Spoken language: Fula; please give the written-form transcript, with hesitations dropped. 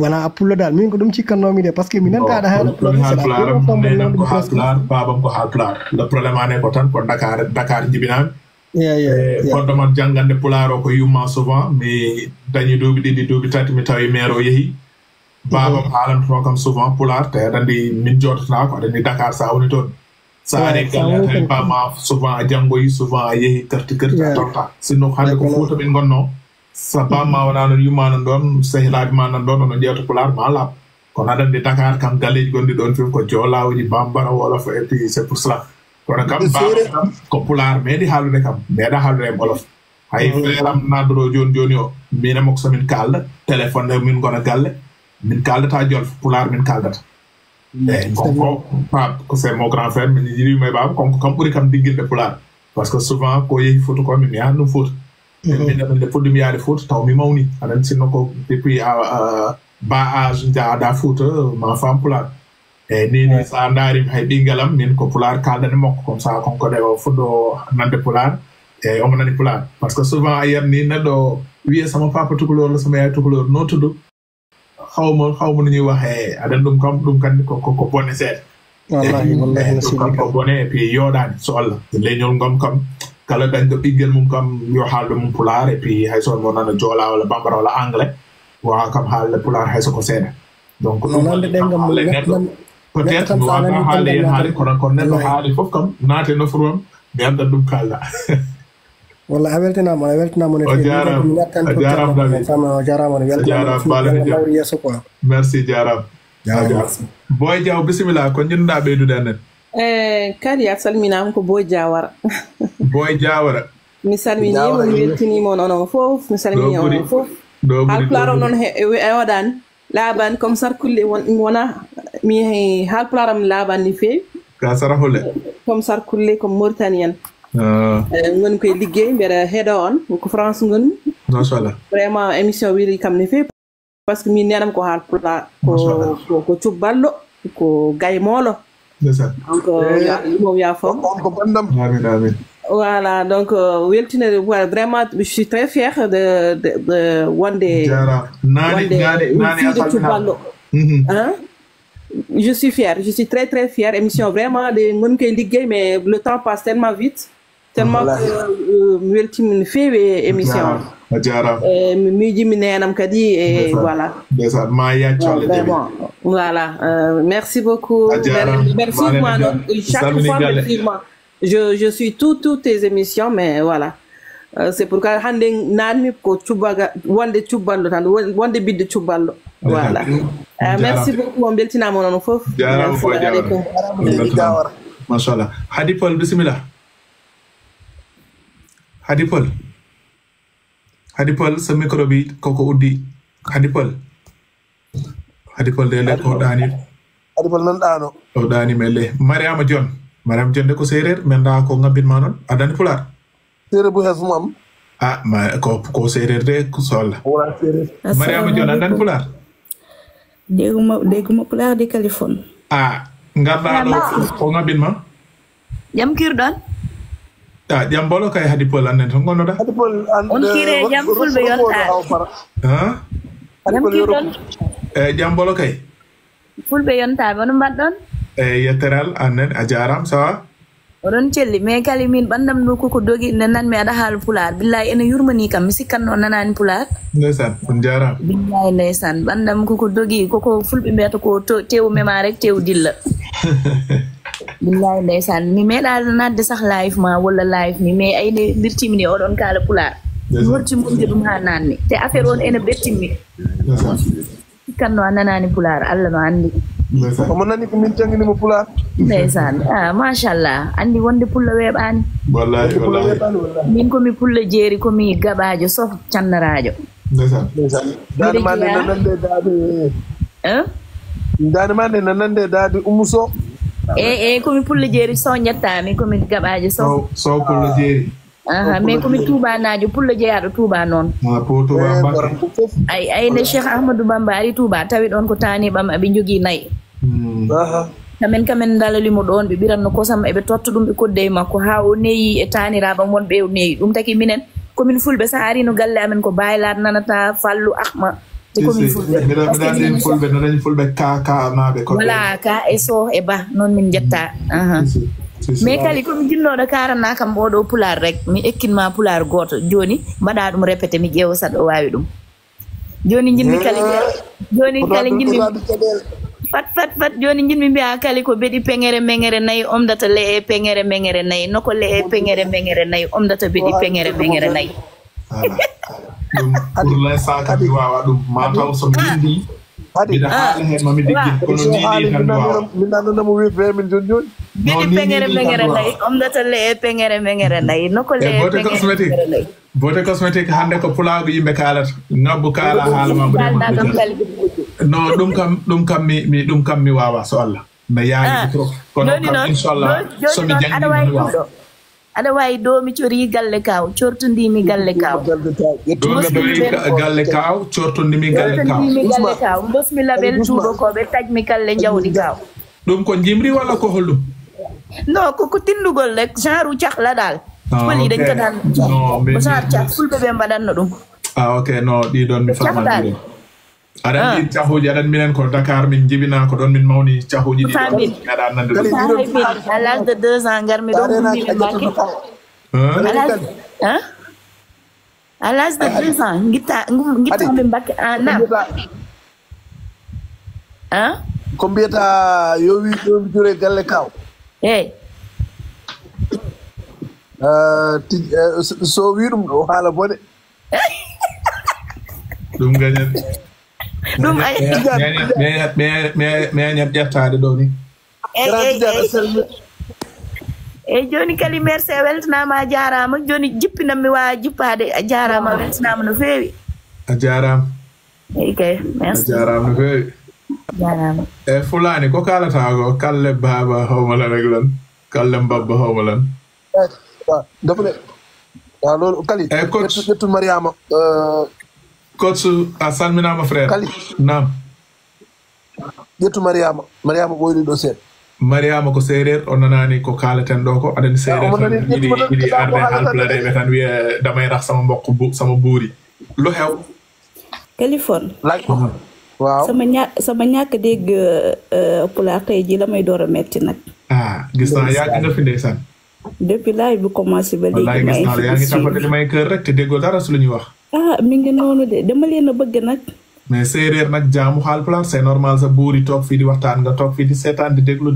voilà pullo dal min ko dum cikkannomi de parce que minen kaɗa haala babam ko haalpular le probléme ane ko tan ko Dakar jibinami fondement jangande pular o ko yumma souvent mais dañi duuɓi ɗiɗi duuɓi tati mi tawi maire o yeehi babam haalanto kam souvent pular te aɗa andi min jotata ko aɗa andi Dakar sa woni toon sa ari galle a tawi bama souvent a janggoyi souvent a yeehi kerti a torta sinno hande ko Fouta min gonno sa bamma wona non yummano ɗon sehilaɓe ma nan ɗon ono ƴewta pular ma laaɓ kono aɗa andi Dakar kam galleji gonɗi ɗon fof ko jolawji bambara wolof et puis c'est pour cela kono kam baba kam ko pular meeɗi haaldude kam meeɗa haaldude e olof hay frère am nadoro joni o minemo ko somin kalda téléphone nde min gona galle min kaldata jolf pular min kaldata eyyi ko c'est mon grand frère min yiɗimo e baba konko kam ɓuuri kam diggirde pular par ce que souvent ko yeehi Fouta ko min yahan ɗum Fouta min nde puɗɗimi yaade Fouta taw mi mawni aɗa sinno ko depuis bas âge jaada Fouta ma fam pular eyyi nini sa daarimi hay ɓinguelam min ko pular kaldane makko comme ça konko de o fuɗɗo nande pular eyyi omo nani pular par ce que souvent a yiyat ni neɗɗo wiye sama papa tukulor la sama yaay tukulor no tuddu xawma no ñuy waxe aɗa ɗum kandi ko bone seeɗa wallahi ko bone et puis yoɗani so Allah leñol ngom kam kala dañɗo ɓiggel mum kam yo haalde mum pular et puis hay son mo nana joola walla bambara walla anglais wawa kam haalde pular hay soko seeɗa donc ɗum peut-être mi wata haalde yen haali kono neɗɗo haali fof kam naate nofruam mi andan ɗum kalda walla a weltinama yesso quoi merci jaram Boy Diaw bisimilla ko jinɗa ɓeydude annen kadi a salminama ko Boy Diawara Boy Diawara mi salminima mi weltinima onon fof mi salmini onon fof haalpular o noon e waɗani laaɓani comme sarkulle wona mi haalpularam laaɓani ni feewi ka sarahule comme sarkulle comme Mauritanienne ngoni koye liggey mbeɗa heeɗo on ko France ngoni machallah vraiment émission weeli kam ne feewi par ce que min nenam ko haalpular ko cubbalɗo ko gaymolo donc mom ya fom ko bandam amin voilà donc weltinere vraiment je suis très fière de wonde de cubbalɗo je suis fière je suis très très fière émission vraiment de mon koye liggey mais le temps passe tellement vite tellement que mi weltimi no feewi émission a jarama mi miijimi nenam kadi e voilà ma yaccolle voilà merci beaucoup merci moi chaque fois effectivement je suis toutes tes émissions mais voilà c'est pourquoi hande nanmi ko cubbaga wonde cubbalɗo tan wonde bidde cubbalɗo voilà merci beaucoup on beltinama onon fof jarama machallah Hadi Paul bisimilla Hadi Paul sa micro bi koko uddi Hadi Paul de le ko dani Hadi Paul nan dano o dani mele Mariama John de ko serer men da ko ngabin ma non adani pular serer bu hes mum am ma ko serer de ko solla wala serer Mariama John adani pular deguma pular di Californie ngarda do ko ngabin ma jam kirdon jam bolo kay Hadi Paul annen to ngono da Hadi Paul on kire jam fulbe yonta jam kirdon jam bolo kay fulbe yonta bono mbaddon yetteral annen a jaram sawa oɗon celli mais kali min ɓandam ɗo koko dogi nde nan mi aɗa haala pular billahi ene yurmani kam mi sikkanno nanani pular ndeysan on jaram billahi ndeysan ɓandam koko dogi koko fulɓe mbiyata ko tew mema rek tew dilla billahi ndeysan mi meeɗa nadde sah live ma walla live ni mais ayne birtimini oɗon kaala pular horti mumde ɗum ha nanni te affaire on ene bettimmi sikkanno a nanani pular Allah no andi omo nani ko min jangini pular ndeysan machallah andi wonde pulla weeɓani wallahi min komi pulla jeeri komi gaɓajo sof cannarajo ndeysan dade mande nanande dade dade mande nanande dade umuso komi pulla jeeri so jettami komi gaɓajo so pulla jeeri mais komi tuubanajo pulla jeeyaɗo Touba noon ayne Cheikh Ahmadou Bamba ari Touba tawi ɗon ko taniɓam aɓe jogui nayyi kamen dalalimo ɗon ɓe ɓiranno kosam eɓe totta ɗum ɓe kodde makko ha o neyi e taniraɓam wonɓe o neyi ɗum taki minen komin fulɓe sa ari no galle amen ko baylat nanata Fallu Ahma e komin fulɓe miɗan fulɓe noɗen fulɓe ka naɓe ko voilà ka e so e ba noon min jetta mais kali komi jinnoɗo karana kam oɗo pular rek mi ekkinma pular goto joni mbaɗa ɗum répété mi ƴeewa saɗa wawi ɗum joni jinmi kali jinmi fat joni jinmi mbiya kali ko beɗi peŋere meŋere nayyi omdata le'e peŋere meŋere nayyi noko le'e peŋere meŋere nayyi omdata beɗi peŋere meŋere nayyi ɗum pour l'instant kam mi wawa ɗum mataw somi indi mbiɗa haala hen mami diggin kono ndiɗi tan wawa min nannanamo wi 20 min joni joni beɗi peŋere meŋere nayyi omdata le'e peŋere meŋere nayyi noko le'e peŋere meŋere nayyi bote cosmétique hande ko pulago yimɓe kalata ngabbu kala haala ma non ɗum kam mi wawa so Allah mi yaaji trop kono kam inchallah somi janggi wawa aɗa wawi ɗo mi cori galle kaw cortodimi galle kaw galle kaw cortodimi galle kaw bosmi label tuuɗo koɓe tajmi galle jawɗi kaw ɗum ko jimri walla ko hollum non ko tindugol rek genre cahla dal poli dañ ko daan ko genre cah fulɓe ɓe mbaɗanno ɗum ok non ɗiɗon mi famani aɗan ɗin cahuji aɗan minen ko Dakar min jibina ko ɗon min mawni cahuji ɗi aɗa nande à l'âge de 2 ans garmi ɗo hummiɓe Mbacké à l'âge de 2 ans guittaɓe Mbacké nam ko mbiyata yo wi ɗomi jure galle kaw eyyi so wi ɗum ɗo haala bone ɗum gañat ɗum mi añat ƴettade ɗo ni eyyi joni kali merci a weltanama a jarama joni jippinam mi wawa jippade a jarama a weltanama no fewi a jarama eyyi kay merci a jarama no fewi jarama e fulani ko kalata ko kalle baba hawmalan rek lan kalle mbabba hawmalan dafale loolu kali ƴettu Mariama coach a salminama frère kali nam ƴettu Mariama ɓoyli ɗo seeɗa Mariama ko séréer o nanani ko kalaten ɗo ko aɗani séréer tan yiɗi arde halpulareɓe tan wiya damay rax sama mbokk sama buuri lu xew téléphone waaw sama ñàkk dégg pulaar tey ji la may door a metti nag gis naa yàgg nga fi ndeysaan depuis live bi commencé ba léegi gis naa la yaa ngi tàmbali li may kër rek te déggoo dara su lu ñuy wax mi ngi noonu de dama leen a bëgg nag mais séréer nag jaamu Haalpulaar c'est normal sa buuri toog fii di waxtaan nga toog fii di seetaan di déglu